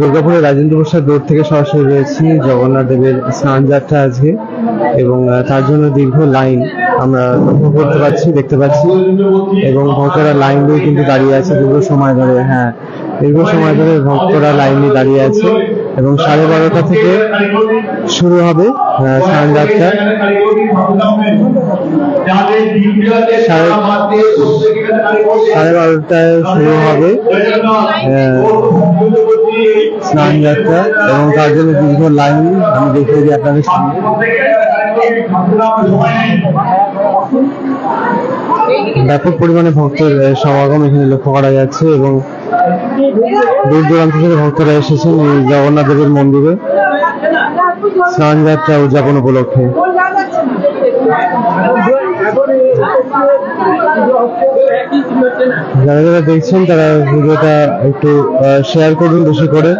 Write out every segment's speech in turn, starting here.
দুর্গাপুরের রাজেন্দ্র প্রসাদ রোড থেকে সরাসরি রয়েছি জগন্নাথ দেবের স্নান যাত্রা আজকে, এবং তার জন্য দীর্ঘ লাইন আমরা লক্ষ্য করতে পারছি, দেখতে পাচ্ছি, এবং ভক্তরা লাইন দিয়ে কিন্তু দাঁড়িয়ে আছে দীর্ঘ সময় ধরে। হ্যাঁ, দীর্ঘ সময় ধরে ভক্তরা লাইন দিয়ে দাঁড়িয়ে আছে এবং 12:30 থেকে শুরু হবে স্নান যাত্রা। 12:30টায় শুরু হবে স্নান যাত্রা, এবং তার জন্য দীর্ঘ লাইন আমি দেখিয়ে দিই আপনাদের সামনে। ব্যাপক পরিমাণে ভক্তের সমাগম এখানে লক্ষ্য করা যাচ্ছে, এবং দূর দূরান্ত থেকে ভক্তরা এসেছেন এই জগন্নাথ দেবের মন্দিরে স্নান যাত্রা উদযাপন উপলক্ষে। যারা যারা দেখছেন তারা ভিডিওটা একটু শেয়ার করুন বেশি করে।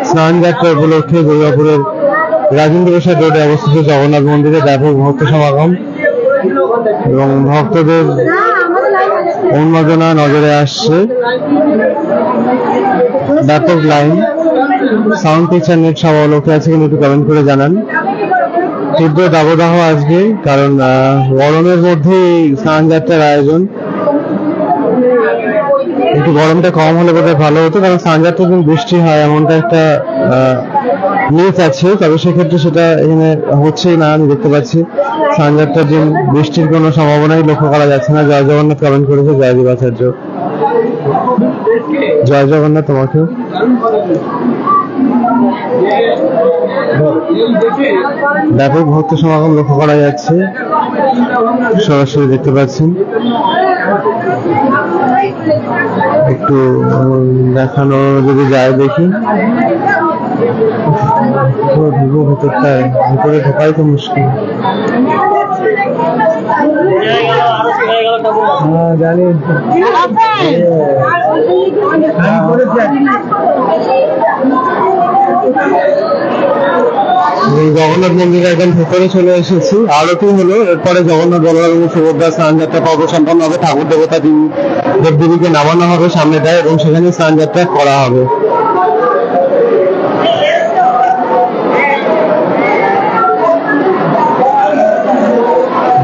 স্নান যাত্রা উপলক্ষে দুর্গাপুরের রাজেন্দ্র প্রসাদ রোডে অবস্থিত জগন্নাথ মন্দিরে ব্যাপক ভক্ত সমাগম, এবং ভক্তদের উন্মাদনা নজরে আসছে। ব্যাপক লাইন। সাউন্ড পিকচার নেট সব লোকে আছে কিন্তু একটু কমেন্ট করে জানান। তীব্র দাবদাহ আজকে, কারণ গরমের মধ্যে স্নান যাত্রার আয়োজন। একটু গরমটা কম হলে বোধহয় ভালো হতো, কারণ স্নান যাত্রার দিন বৃষ্টি হয় এমনটা একটা নিউজ আছে, তবে সেক্ষেত্রে সেটা এখানে হচ্ছেই না। আমি দেখতে পাচ্ছি স্নান যাত্রার দিন বৃষ্টির কোনো সম্ভাবনাই লক্ষ্য করা যাচ্ছে না। জয় জগন্নাথ কমেন্ট করেছে জয় দেবাচার্য। জয় জগন্নাথ তোমাকেও। ব্যাপক ভক্ত সমাগম লক্ষ্য করা যাচ্ছে, সরাসরি দেখতে পাচ্ছেন। একটু দেখানো যদি যায় দেখি। ভেতরটায় ভেতরে ঢোকাই তো মুশকিল। জানি জগন্নাথ মন্দিরে একদম ভেতরে চলে এসেছি। আরতি হলো, এরপরে জগন্নাথ বলরাম এবং সুভদ্রা স্নান যাত্রা পর্ব সম্পন্ন হবে। ঠাকুর দেবতা দেবদেবীকে নামানো হবে সামনেটায়, এবং সেখানে স্নান যাত্রা করা হবে।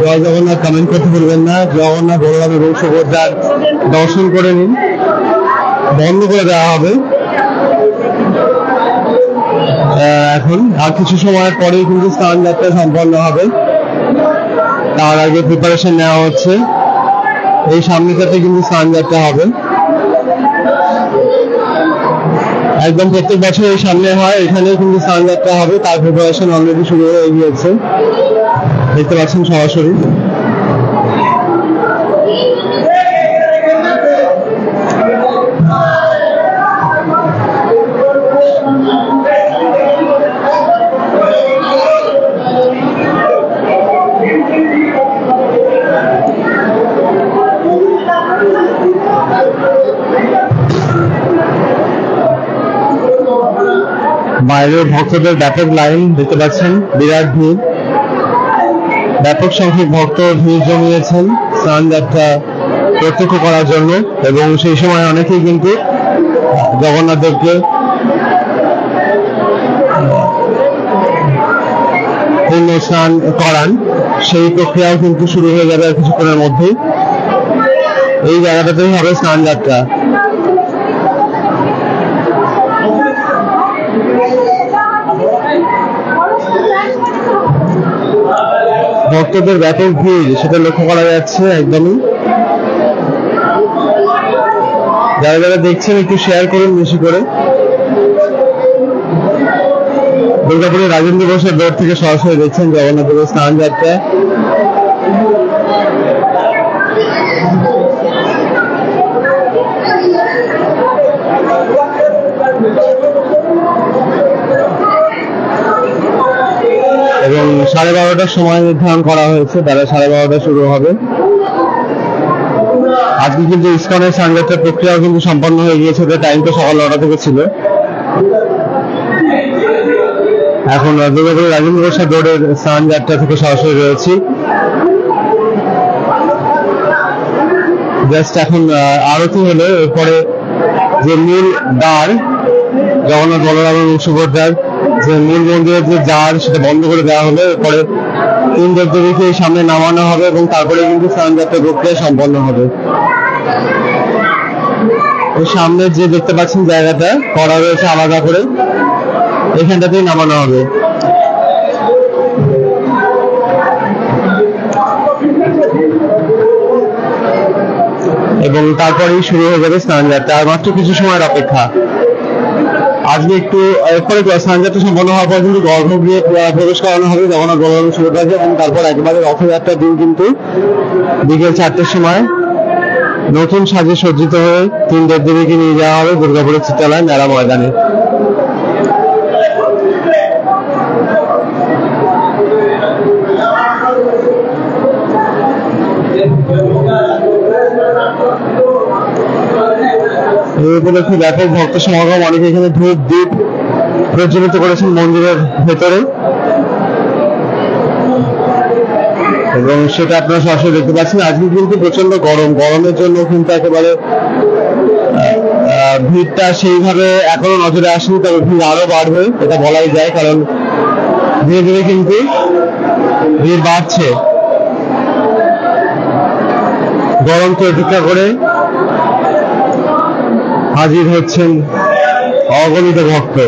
জয় জগন্নাথ কমেন্ট করতে ভুলবেন না। জগন্নাথ বলরাম এবং সুভদ্রার দর্শন করে নিন। বন্ধ করে দেওয়া হবে এখন, আর কিছু সময় পরেই কিন্তু স্নান যাত্রা সম্পন্ন হবে। তার আগে প্রিপারেশন নেওয়া হচ্ছে। এই সামনেটাতে কিন্তু স্নান যাত্রা হবে। একদম প্রত্যেক বছর এই সামনে হয়, এখানেই কিন্তু স্নান যাত্রা হবে। তার প্রিপারেশন অলরেডি শুরু হয়ে গিয়েছে, দেখতে পাচ্ছেন সরাসরি। বাইরের ভক্তদের ব্যাপক লাইন দেখতে পাচ্ছেন, বিরাট ভিড়। ব্যাপক সংখ্যক ভক্ত ভিড় জমিয়েছেন স্নান যাত্রা প্রত্যক্ষ করার জন্য, এবং সেই সময় অনেকেই কিন্তু জগন্নাথ দেবকে পূর্ণ স্নান করান। সেই প্রক্রিয়াও কিন্তু শুরু হয়ে যাবে আর কিছুক্ষণের মধ্যেই। এই জায়গাটাতেই হবে স্নান যাত্রা। ভক্তদের ব্যাপক ভিড় সেটা লক্ষ্য করা যাচ্ছে একদমই। যারা যারা দেখছেন একটু শেয়ার করুন বেশি করে। দুর্গাপুরের রাজেন্দ্র প্রসাদ রোড থেকে সরাসরি দেখছেন জগন্নাথ দেবের স্নান যাত্রা। এবং 12:30টার সময় নির্ধারণ করা হয়েছে, বেলা 12:30টায় শুরু হবে। আজকে কিন্তু ইসকনের স্নান যাত্রার প্রক্রিয়াও কিন্তু সম্পন্ন হয়ে গিয়েছে। ওদের টাইম তো সকাল 9টা থেকে ছিল। এখন দুর্গাপুরের রাজেন্দ্র প্রসাদ রোডের স্নান যাত্রা থেকে সরাসরি রয়েছি। জাস্ট এখন আরতি হলো, এরপরে যে মূল দ্বার জগন্নাথ বলরাম এবং সুভদ্রার যে মূল মন্দিরের যে দ্বার সেটা বন্ধ করে দেওয়া হলো। এরপরে তিন দেবদেবীকে সামনে নামানো হবে এবং তারপরে কিন্তু স্নানযাত্রা প্রক্রিয়া সম্পন্ন হবে। সামনে যে দেখতে পাচ্ছেন জায়গাটা করা রয়েছে আলাদা করে, এখানটাতেই নামানো হবে। এবং তারপরেই শুরু হয়ে যাবে স্নানযাত্রা, আর মাত্র কিছু সময়ের অপেক্ষা। আজকে একটু এরপরে স্নানযাত্রা সম্পন্ন হওয়ার পর কিন্তু গর্ভগৃহে প্রবেশ করানো হবে জগন্নাথ বলরাম সুভদ্রাকে, এবং তারপর একেবারে রথযাত্রার দিন কিন্তু বিকেল 4টের সময় নতুন সাজে সজ্জিত হয়ে তিন দেবদেবীকে নিয়ে যাওয়া হবে দুর্গাপুরের চিত্রালয় মেলা ময়দানে। এই উপলক্ষে ব্যাপক ভক্ত সমাগম, অনেকে এখানে ধূপ দ্বীপ প্রজ্বলিত করেছেন মন্দিরের ভেতরে, এবং সেটা আপনারা সরাসরি দেখতে পাচ্ছেন। আজকে কিন্তু প্রচন্ড গরম, গরমের জন্য কিন্তু একেবারে ভিড়টা সেইভাবে এখনো নজরে আসেনি, তবে ভিড় আরো বাড়বে এটা বলাই যায়, কারণ ধীরে ধীরে কিন্তু ভিড় বাড়ছে। গরমকে উপেক্ষা করে হাজির হচ্ছেন অগণিত ভক্ত।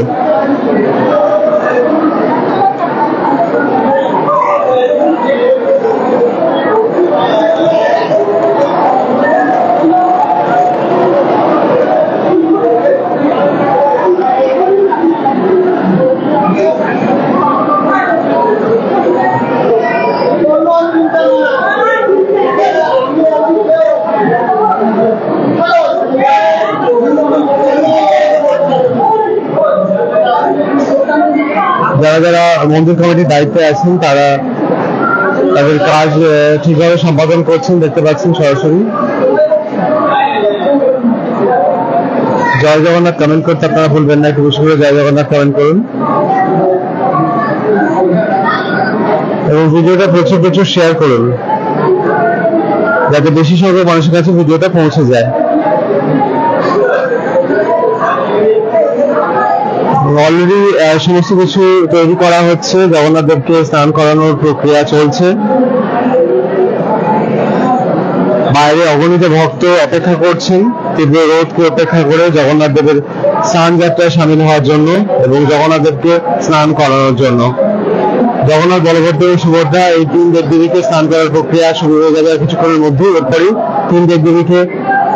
যারা যারা মন্দির কমিটির দায়িত্বে আছেন তারা তাদের কাজ ঠিকভাবে সম্পাদন করছেন, দেখতে পাচ্ছেন সরাসরি। জয় জগন্নাথ কমেন্ট করতে আপনারা ভুলবেন না, একটু বেশি করে জয় জগন্নাথ কমেন্ট করুন, এবং ভিডিওটা প্রচুর প্রচুর শেয়ার করুন যাতে বেশি সংখ্যক মানুষের কাছে ভিডিওটা পৌঁছে যায়। অলরেডি সমস্ত কিছু তৈরি করা হচ্ছে, জগন্নাথ দেবকে স্নান করানোর প্রক্রিয়া চলছে। বাইরে অগণিত ভক্ত অপেক্ষা করছেন তীব্র রোদকে উপেক্ষা করে জগন্নাথ দেবের স্নান যাত্রায় সামিল হওয়ার জন্য এবং জগন্নাথ দেবকে স্নান করানোর জন্য। জগন্নাথ বলভদ্র এবং সুভদ্রা এই তিন দেবদেবীকে স্নান করার প্রক্রিয়া শুরু হয়ে যাবে কিছুক্ষণের মধ্যে। এরপরই তিন দেবদেবীকে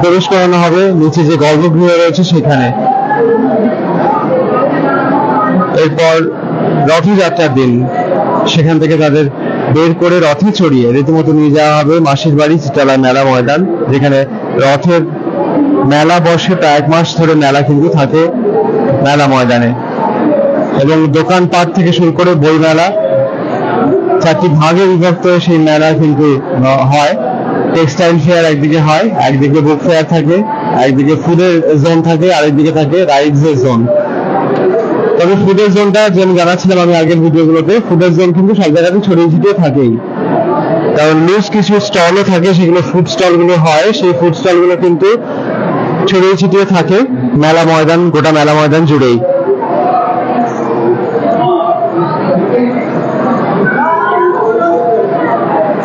প্রবেশ করানো হবে নিচে যে গর্ভগৃহ রয়েছে সেখানে। এরপর রথযাত্রার দিন সেখান থেকে তাদের বের করে রথে চড়িয়ে রীতিমতো নিয়ে যাওয়া হবে মাসির বাড়ি চিত্রালয় মেলা ময়দান, যেখানে রথের মেলা বসে। প্রায় 1 মাস ধরে মেলা কিন্তু থাকে মেলা ময়দানে, এবং দোকানপাট থেকে শুরু করে বই মেলা 4টি ভাগে বিভক্ত সেই মেলা কিন্তু হয়। টেক্সটাইল ফেয়ার একদিকে হয়, একদিকে বুক ফেয়ার থাকে, একদিকে ফুডের জোন থাকে, আরেকদিকে থাকে রাইডসের জোন। তবে ফুডের জোনটা যেমন জানাচ্ছিলাম আমি আগের ভিডিওগুলোতে, ফুডের জোন কিন্তু সব জায়গাতে ছড়িয়ে ছিটিয়ে থাকেই, কারণ লুজ কিছু স্টলও থাকে, সেগুলো ফুড স্টল গুলো হয়, সেই ফুড স্টল গুলো কিন্তু ছড়িয়ে ছিটিয়ে থাকে মেলা ময়দান, গোটা মেলা ময়দান জুড়েই।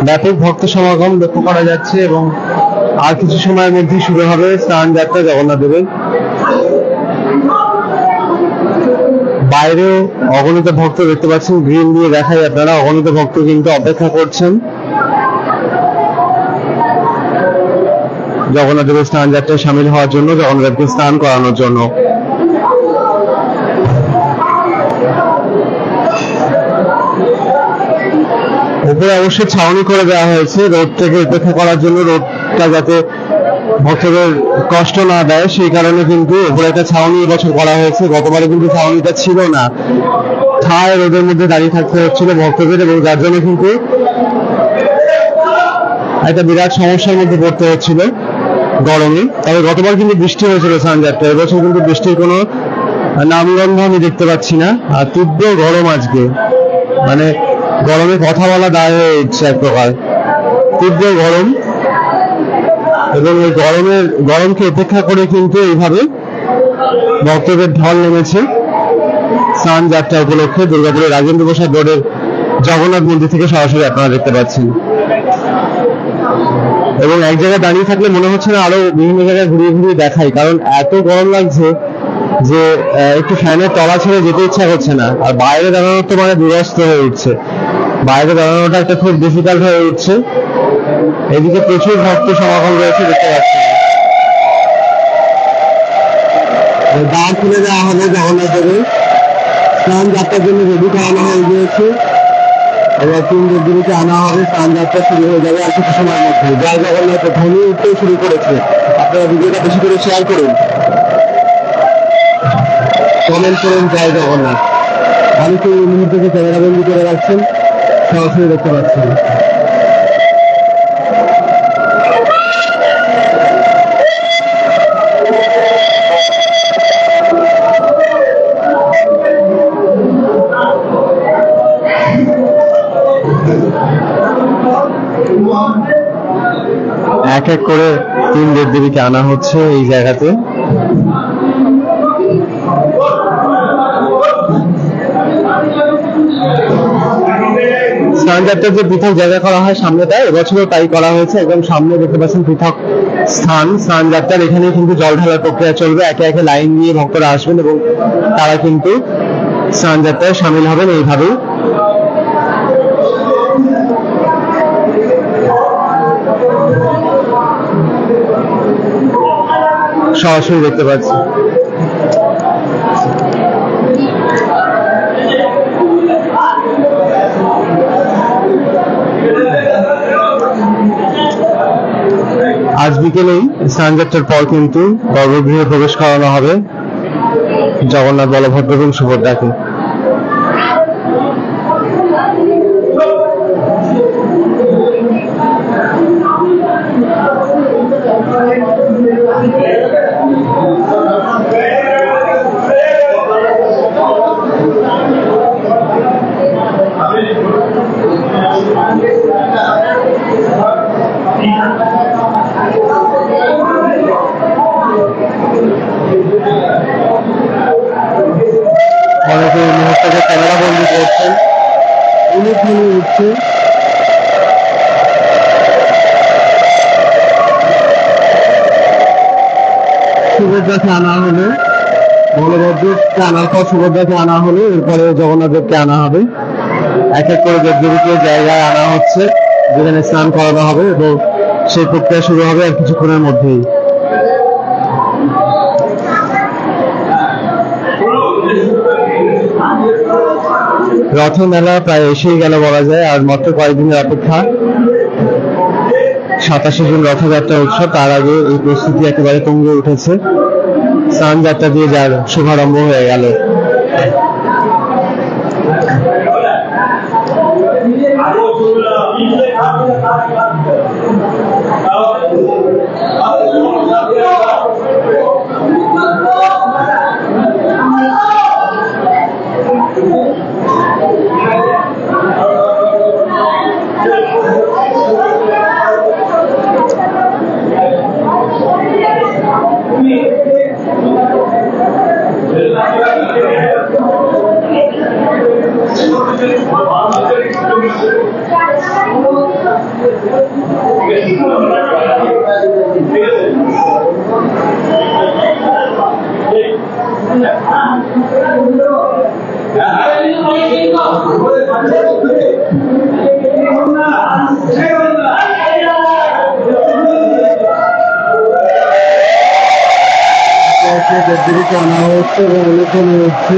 ব্যাপক ভক্ত সমাগম লক্ষ্য করা যাচ্ছে, এবং আর কিছু সময়ের মধ্যে শুরু হবে স্নান যাত্রা জগন্নাথ দেবের। বাইরেও অগণিত ভক্ত দেখতে পাচ্ছেন, গ্রিল দিয়ে দেখাই আপনারা, অগণিত ভক্ত কিন্তু অপেক্ষা করছেন জগন্নাথ দেবের স্নান যাত্রায় সামিল হওয়ার জন্য, জগন্নাথ দেবকে স্নান করানোর জন্য। উপরে অবশ্যই ছাউনি করে দেওয়া হয়েছে রোদ থেকে উপেক্ষা করার জন্য, রোদটা যাতে ভক্তদের কষ্ট না দেয় সেই কারণে কিন্তু উপরে একটা ছাউনি এবছর করা হয়েছে। গতবারে কিন্তু ছাউনিটা ছিল না, ঠায় রোদের মধ্যে দাঁড়িয়ে থাকতে হচ্ছিল ভক্তদের, এবং যার জন্য কিন্তু একটা বিরাট সমস্যার মধ্যে পড়তে হচ্ছিল গরমে। তবে গতবার কিন্তু বৃষ্টি হয়েছিল স্নানযাত্রা, এবছর কিন্তু বৃষ্টির কোনো নামগন্ধ আমি দেখতে পাচ্ছি না। আর তীব্র গরম আজকে, মানে গরমে কথা বলা দায় হয়ে উঠছে এক প্রকার, তীব্র গরম। এবং এই গরমকে উপেক্ষা করে কিন্তু এইভাবে ভক্তদের ঢল নেমেছে স্নান যাত্রা উপলক্ষে দুর্গাপুরের রাজেন্দ্র প্রসাদ রোডের জগন্নাথ মন্দির থেকে সরাসরি আপনারা দেখতে পাচ্ছেন। এবং এক জায়গায় দাঁড়িয়ে থাকলে মনে হচ্ছে না, আরো বিভিন্ন জায়গায় ঘুরিয়ে ঘুরিয়ে দেখাই, কারণ এত গরম লাগছে যে একটু ফ্যানের তলা ছেড়ে যেতে ইচ্ছা করছে না। আর বাইরে দাঁড়ানোর তো মানে দুরস্ত হয়ে উঠছে, বাইরে দাঁড়ানোটা একটা খুব ডিফিকাল্ট হয়ে উঠছে। এদিকে প্রচুর ভক্ত সমাগম রয়েছে, দেখতে পাচ্ছেন। দ্বার খুলে দেওয়া হবে জগন্নাথ দেবের, স্নান যাত্রার জন্য রেডি করানো হয়ে গিয়েছে। এবার 3 দেবদেবীকে আনা হবে, স্নান যাত্রা শুরু হয়ে যাবে আর কিছু সময়ের মধ্যে। জয় জগন্নাথ ধ্বনি উঠতেও শুরু করেছে। আপনারা ভিডিওটা বেশি করে শেয়ার করুন, কমেন্ট করুন জয় জগন্নাথ। আমি তো এই মুহূর্তে ক্যামেরা বন্দি করে রাখছেন, সরাসরি দেখতে পাচ্ছেন। এক এক করে 3 দেবদেবীকে আনা হচ্ছে এই জায়গাতে। স্নান যাত্রার যে পৃথক জায়গা করা হয় সামনেটা, এবছরও তাই করা হয়েছে। একদম সামনে দেখতে পাচ্ছেন পৃথক স্নান যাত্রার। এখানে কিন্তু জল ঢালার প্রক্রিয়া চলবে, একে একে লাইন দিয়ে ভক্তরা আসবেন এবং তারা কিন্তু স্নান যাত্রায় সামিল হবেন এইভাবেই। সরাসরি দেখতে পাচ্ছি। আজ বিকেলেই স্নান যাত্রার পর কিন্তু গর্ভগৃহে প্রবেশ করানো হবে জগন্নাথ, বলভদ্র এবং সুভদ্রাকে। অনেকে এই মুহূর্তে ক্যামেরা বন্দি করছেন, উলুধ্বনি উঠছে। সুভদ্রাকে আনা হলো, বলভদ্রকে আনার পর সুভদ্রাকে আনা হলো, এরপরে জগন্নাথ দেবকে আনা হবে। এক এক করে দেবদেবীকে জায়গায় আনা হচ্ছে যেখানে স্নান করানো হবে এবং সেই প্রক্রিয়া শুরু হবে আর কিছুক্ষণের মধ্যেই। রথ মেলা প্রায় এসেই গেল বলা যায়, আর মাত্র কয়েকদিনের অপেক্ষা। 27 জুন রথযাত্রা উৎসব, তার আগে এই প্রস্তুতি একেবারে তুঙ্গে উঠেছে। স্নান যাত্রা দিয়ে যার শুভারম্ভ হয়ে গেল। দেবদেবীকে আনা হচ্ছে এবং উলুধ্বনি উঠছে।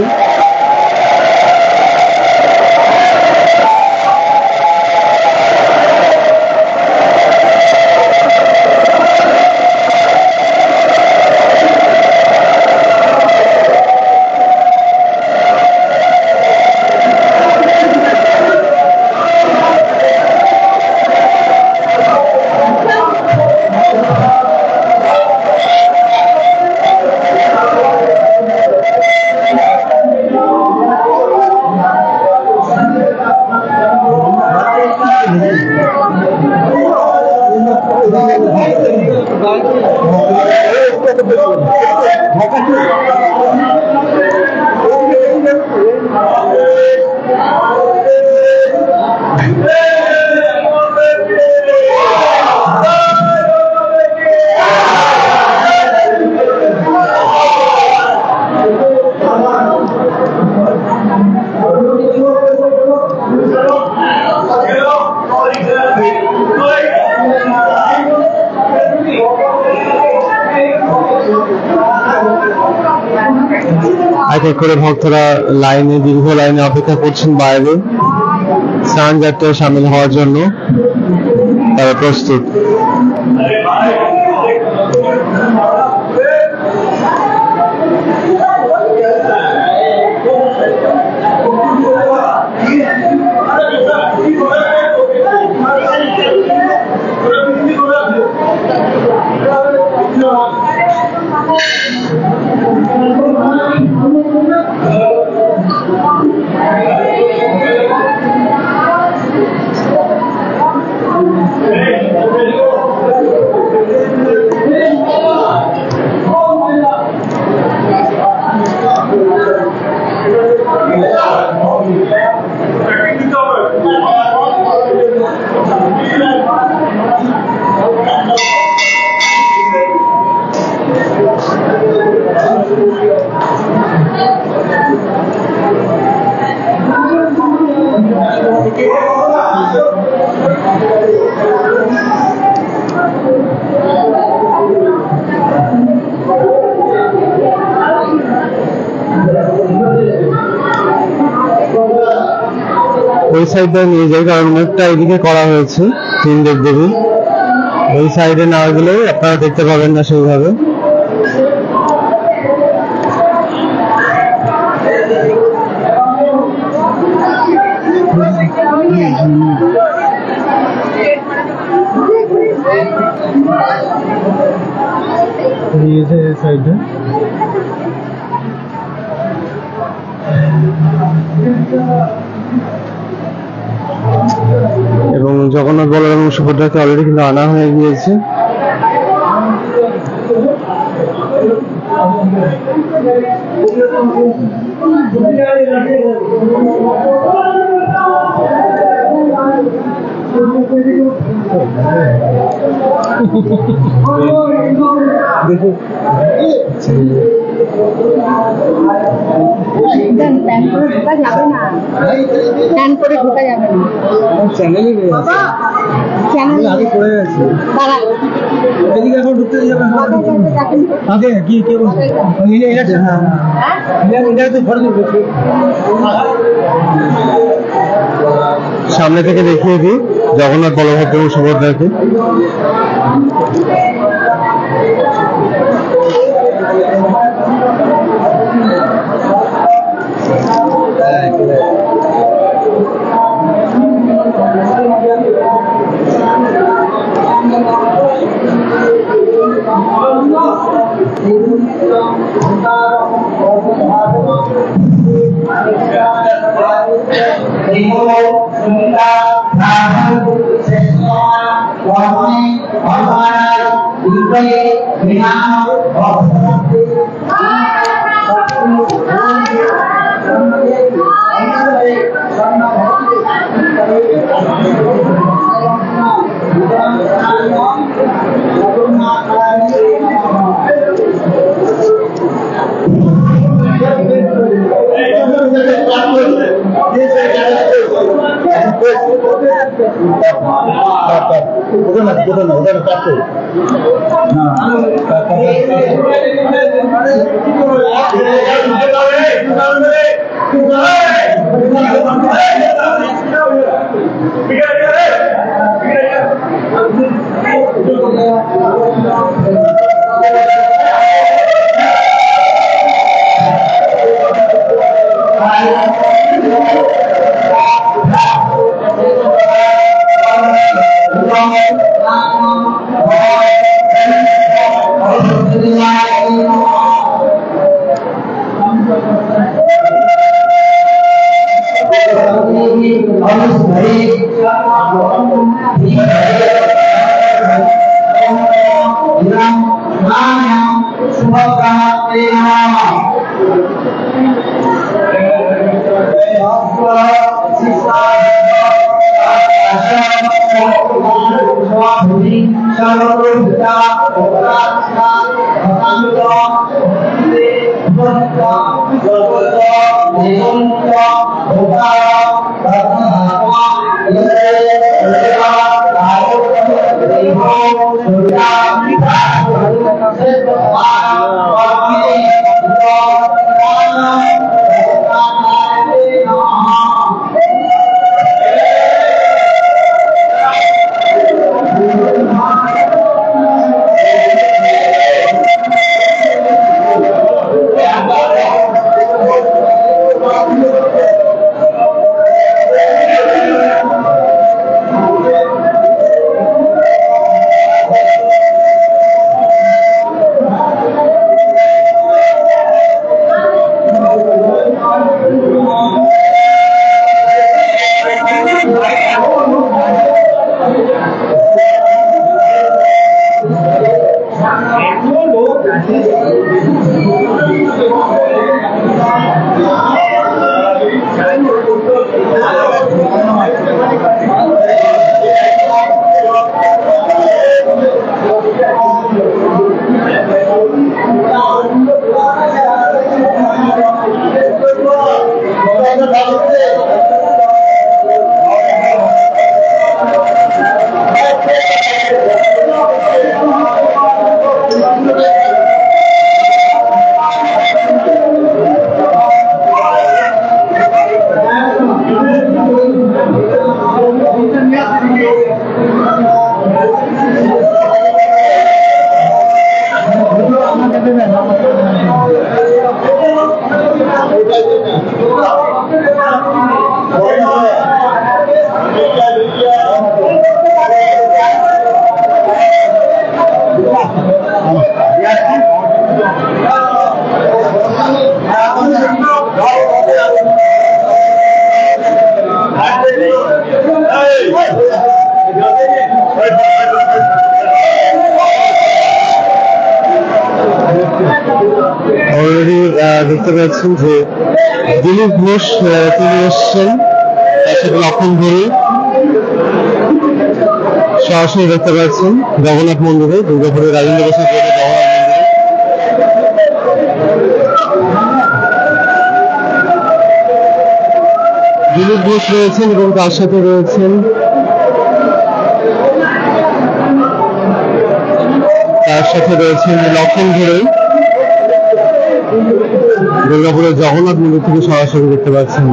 এক এক করে ভক্তরা দীর্ঘ লাইনে অপেক্ষা করছেন বাইরে স্নান যাত্রায় সামিল হওয়ার জন্য। তারা প্রস্তুত। ওই সাইডটা নিয়ে যায়, কারণ মুখটা এদিকে করা হয়েছে তিন দেবদেবী। ওই সাইডে না গেলে আপনারা দেখতে পাবেন না সেইভাবে। সাইডে এবং জগন্নাথ বলরাম এবং সুভদ্রাকে অলরেডি কিন্তু আনা হয়ে গিয়েছে। সামনে থেকে দেখিয়ে দিই জগন্নাথ বলভদ্র এবং সুভদ্রাকে। দেখতে পাচ্ছেন যে দিলীপ ঘোষ তিনি এসছেন, তার সাথে লক্ষণ ধরে সরাসরি দেখতে পাচ্ছেন জগন্নাথ মন্দিরে, দুর্গাপুরের রাজেন্দ্র প্রসাদ রোডের জগন্নাথ মন্দিরে। দিলীপ ঘোষ রয়েছেন এবং তার সাথে রয়েছেন লক্ষণ ধরে। দুর্গাপুরের জগন্নাথ মন্দির থেকে সরাসরি দেখতে পাচ্ছেন।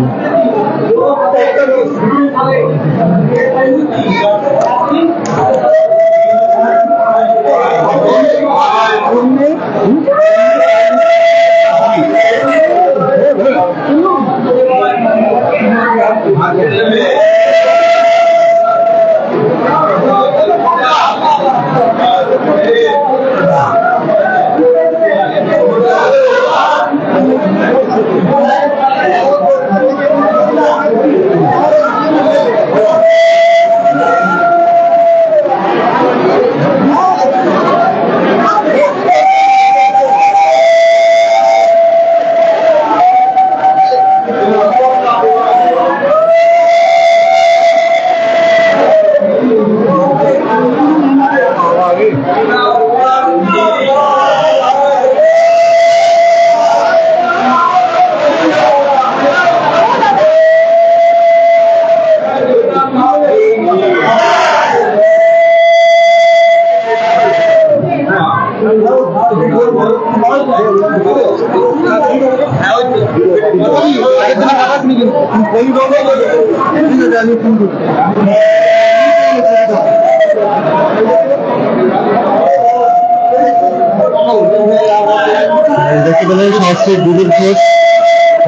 দেখতে পেলেন সরাসরি দিলীপ ঘোষ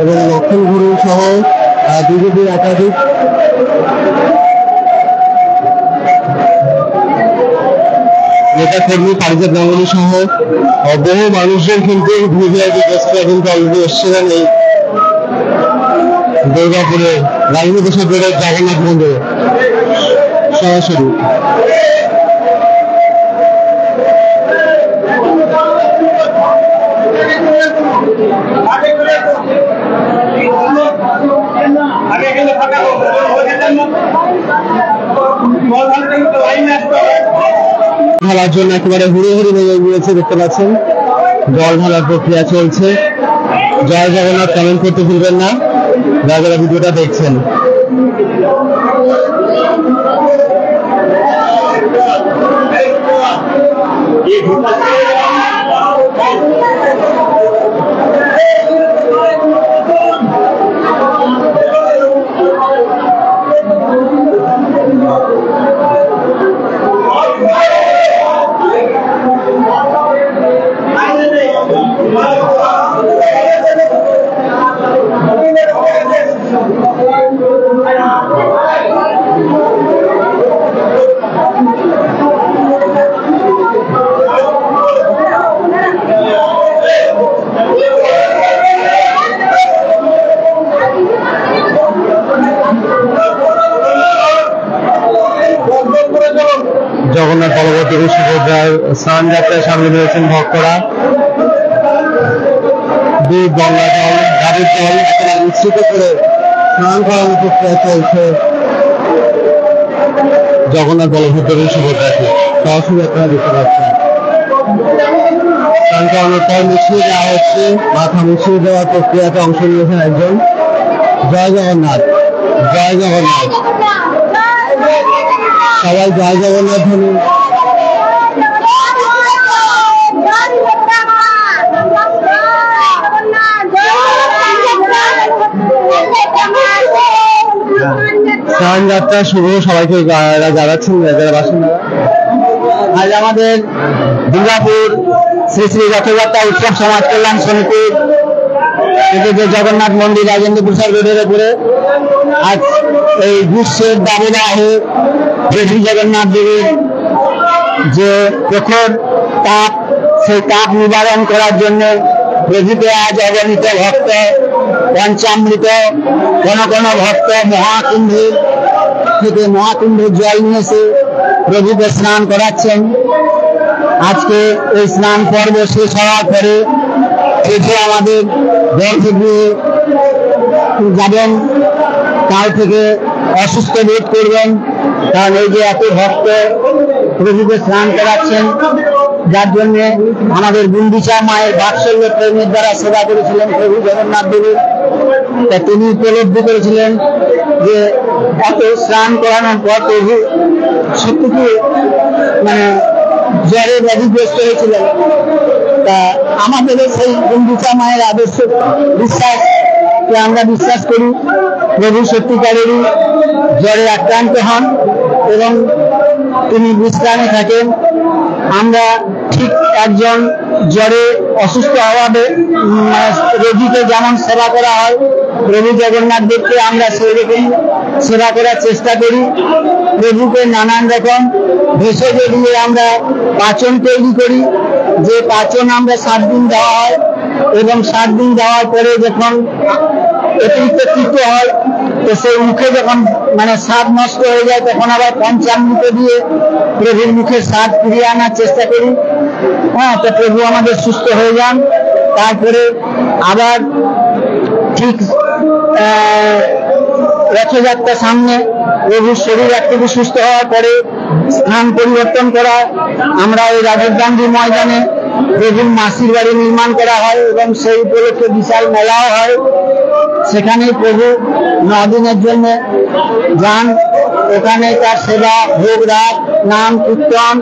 এবং লক্ষণ গুরু সহ বিজেপির একাধিক নেতা কর্মী, পারিজাত গাঙ্গুলি সহ বহু মানুষজন কিন্তু ভিভিআইপি গেস্টরা কিন্তু অলরেডি এসেছিলেন এই দুর্গাপুরে রাজেন্দ্র প্রসাদ রোডের জগন্নাথ মন্দিরে সরাসরি। ঢালার জন্য একেবারে হুড়ে হুড়ে লেগে গিয়েছে, দেখতে পাচ্ছেন জল ঢালার প্রক্রিয়া চলছে। জয় জগন্নাথ কমেন্ট করতে ভুলবেন না যারা যারা ভিডিওটা দেখছেন। জগন্নাথ বলভদ্র সুভদ্রার স্নান যাত্রায় সামিল হয়েছেন ভক্তরা। দুধ, গঙ্গা জল, গাড়ির জল মিশ্রিত করে স্নান করানোর প্রক্রিয়া চলছে জগন্নাথ বলভদ্র সুভদ্রাকে। সরাসরি আপনারা দেখতে পাচ্ছেন স্নান করানোর পর মিশিয়ে দেওয়া হচ্ছে। মাথা মিশিয়ে দেওয়ার প্রক্রিয়াতে অংশ নিয়েছেন একজন। জয় জগন্নাথ, জয় জগন্নাথ, সবাই জয় জগন্নাথ ধরুন। স্নান যাত্রা শুভ, সবাইকে জানাচ্ছেন যারা বাসিন্দারা। আজ আমাদের দুর্গাপুর শ্রী শ্রী রথযাত্রা উৎসব সমাজ কল্যাণ সমিতির জগন্নাথ মন্দির রাজেন্দ্র প্রসাদ রোডের উপরে আজ এই গ্রীষ্মের দাবদাহে প্রভু জগন্নাথ দেবের যে প্রখর তাপ, সেই তাপ নিবারণ করার জন্য প্রভুকে আজ অগণিত ভক্ত পঞ্চামৃত, কোন কোন ভক্ত মহাকুম্ভের থেকে মহাকুম্ভের জল নিয়ে এসে প্রভুকে স্নান করাচ্ছেন। আজকে এই স্নান পর্ব শেষ হওয়ার পরে প্রভু আমাদের গর্ভগৃহে যাবেন। কাল থেকে অসুস্থ বোধ করবেন, কারণ এই যে এত ভক্ত প্রভুকে স্নান করাচ্ছেন, যার জন্য আমাদের গুন্ডিচা মায়ের বাৎসল্য প্রেমের দ্বারা সেবা করেছিলেন প্রভু জগন্নাথ দেবের। তিনি উপলব্ধি করেছিলেন যে এত স্নান করানোর পর প্রভু সত্যি মানে জ্বরে ব্যাধিগ্রস্ত হয়েছিলেন। তা আমাদের সেই গুন্ডিচা মায়ের আদর্শ বিশ্বাসকে আমরা বিশ্বাস করি প্রভু সত্যিকারেরই জ্বরে আক্রান্ত হন এবং তিনি বিশ্রামে থাকেন। আমরা ঠিক একজন জ্বরে অসুস্থ হওয়াতে রোগীকে যেমন সেবা করা হয়, প্রভু জগন্নাথ দেবকে আমরা সেই রকম সেবা করার চেষ্টা করি। প্রভুকে নানান রকম ভেষজ দিয়ে আমরা পাচন তৈরি করি, যে পাচন আমরা 7 দিন দেওয়া হয় এবং 7 দিন দেওয়ার পরে যখন অতিরিক্ত তিক্ত হয়, তো সেই মুখে যখন মানে স্বাদ নষ্ট হয়ে যায়, তখন আবার পঞ্চামৃত দিয়ে প্রভুর মুখের স্বাদ ফিরিয়ে আনার চেষ্টা করি। তো প্রভু আমাদের সুস্থ হয়ে যান। তারপরে আবার ঠিক রথযাত্রার সামনে প্রভুর শরীর একটু সুস্থ হওয়ার পরে স্থান পরিবর্তন করা, আমরা ওই রাজীব গান্ধী ময়দানে প্রভুর মাসির বাড়ি নির্মাণ করা হয় এবং সেই উপলক্ষে বিশাল মেলাও হয়। সেখানে প্রভু 9 দিনের জন্য যান, ওখানে তার সেবা, ভোগ রাত, নাম কীর্তন,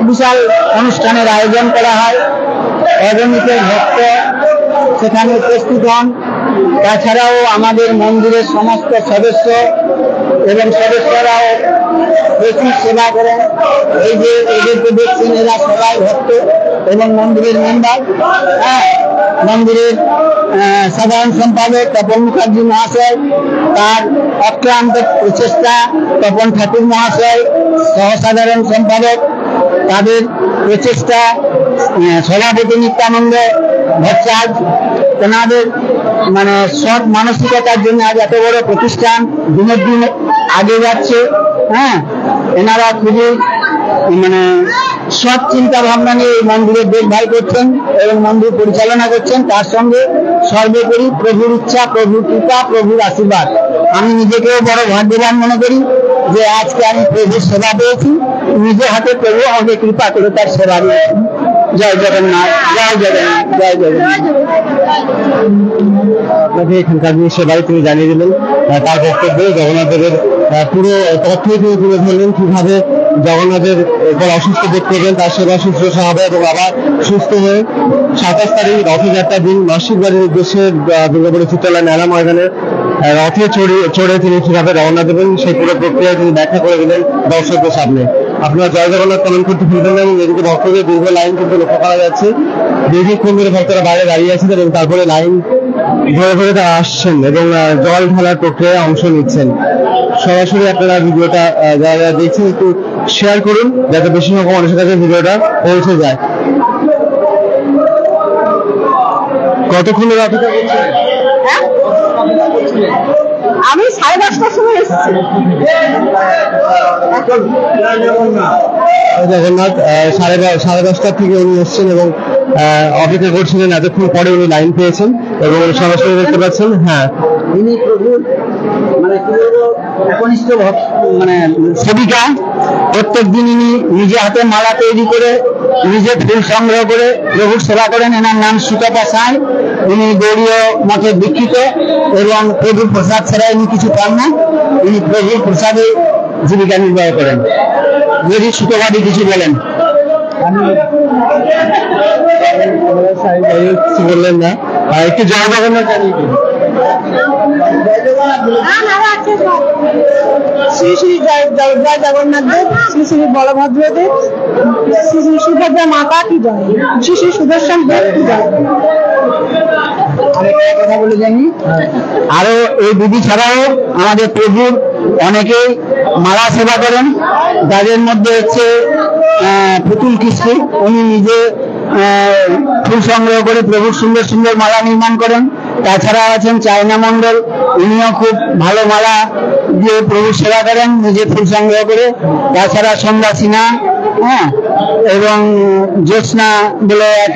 বিশাল অনুষ্ঠানের আয়োজন করা হয়। অগণিত ভক্ত সেখানে উপস্থিত হন। তাছাড়াও আমাদের মন্দিরের সমস্ত সদস্য এবং সদস্যরাও প্রচুর সেবা করেন। এই যে এদেরকে দেখছেন, এরা সবাই ভক্ত এবং মন্দিরের মেম্বার। মন্দিরের সাধারণ সম্পাদক তপন মুখার্জি মহাশয়, তার অক্লান্ত প্রচেষ্টা তপন ঠাকুর মহাশয়, সহসাধারণ সম্পাদক, তাদের প্রচেষ্টা, সভাপতি নিত্যানন্দ ভট্টাচার্য, তেনাদের মানে সৎ মানসিকতার জন্য আজ এত বড় প্রতিষ্ঠান দিনের দিন আগে যাচ্ছে। এনারা খুবই মানে সৎ চিন্তা ভাবনা নিয়ে এই মন্দিরের দেখভাল করছেন এবং মন্দির পরিচালনা করছেন। তার সঙ্গে সর্বোপরি প্রভুর ইচ্ছা, প্রভুর কৃপা, প্রভুর আশীর্বাদ। আমি নিজেকেও বড় ভাগ্যবান মনে করি যে আজকে আমি প্রভুর সেবা পেয়েছি, নিজে হাতে প্রভু আমাকে কৃপা করে তার সেবা দিয়েছি। জয় জগন্নাথ, জয় জগন্নাথ, জয় জগন্নাথ। আপনাকে এখানকার যে সেবাই তিনি জানিয়ে দিলেন তার বক্তব্য, জগন্নাথ দেবের পুরো তথ্যই তিনি তুলে ধরলেন, কিভাবে জগন্নাথের এরপর অসুস্থ ব্যক্তি হবেন, তার সেবা শুশ্রূষা হবে এবং আবার সুস্থ হয়ে 27 তারিখ রথযাত্রার দিন মাসির বাড়ির উদ্দেশ্যে দুর্গাপুর চিত্রলা মেলা ময়দানে রথে চড়ে তিনি কিভাবে রওনা দেবেন সেই পুরো প্রক্রিয়ায় তিনি ব্যাখ্যা করে দিলেন দর্শকদের সামনে। আপনারা জয় জগন্নাথ কমেন্ট করতে ভুলবেন না এবং এদিকে ভক্তদের দীর্ঘ লাইন কিন্তু লক্ষ্য করা যাচ্ছে। দীর্ঘক্ষণ ধরে ভক্তরা বাইরে দাঁড়িয়ে আছেন এবং তারপরে লাইন ধরে ধরে তারা আসছেন এবং জল ঢালার প্রক্রিয়ায় অংশ নিচ্ছেন। সরাসরি আপনারা ভিডিওটা যারা দেখছেন একটু শেয়ার করুন যাতে বেশি সংখ্যক মানুষের কাছে ভিডিওটা পৌঁছে যায়। কতক্ষণ ধরে অপেক্ষা করছেন? আমি 10:30টার সময় এসেছি। জগন্নাথ 10:30 থেকে উনি এসছেন এবং অপেক্ষা করছিলেন, এতক্ষণ পরে উনি লাইন পেয়েছেন এবং সরাসরি দেখতে পাচ্ছেন। হ্যাঁ, ইনি প্রভুর মানে একনিষ্ঠ মানে সেবিকা। প্রত্যেক দিন ইনি নিজে হাতে মালা তৈরি করে নিজে ফুল সংগ্রহ করে প্রভুর সেবা করেন। এনার নাম সুতপা সাঁই। ইনি গৌড়ীয় মঠে দীক্ষিত এবং প্রভুর প্রসাদ ছাড়া ইনি কিছু পান না। ইনি প্রভুর প্রসাদে জীবিকা নির্বাহ করেন। যদি সুতপাদি কিছু বলেন। কিছু বললেন না, একটু জয় জগন্নাথ জানিয়ে দিন। শ্রী শ্রী জয় জগন্নাথ দেব, শ্রী শ্রী বলভদ্র দেব, শ্রী শ্রী সুভদ্রা মাতা কি জয়, শ্রী শ্রী সুদর্শন দেব কি জয়। কথা বলে জানি আরো এই দিদি ছাড়াও আমাদের প্রভুর অনেকেই মালা সেবা করেন। যাদের মধ্যে হচ্ছে পুতুল কিস্তি, উনি নিজে ফুল সংগ্রহ করে প্রভুর সুন্দর সুন্দর মালা নির্মাণ করেন। তাছাড়া আছেন চায়না মন্ডল, উনিও খুব ভালো মালা দিয়ে প্রভুর সেবা করেন নিজে ফুল সংগ্রহ করে। তাছাড়া সন্ধ্যা সিনহা, হ্যাঁ, এবং জ্যোৎস্না বলে এক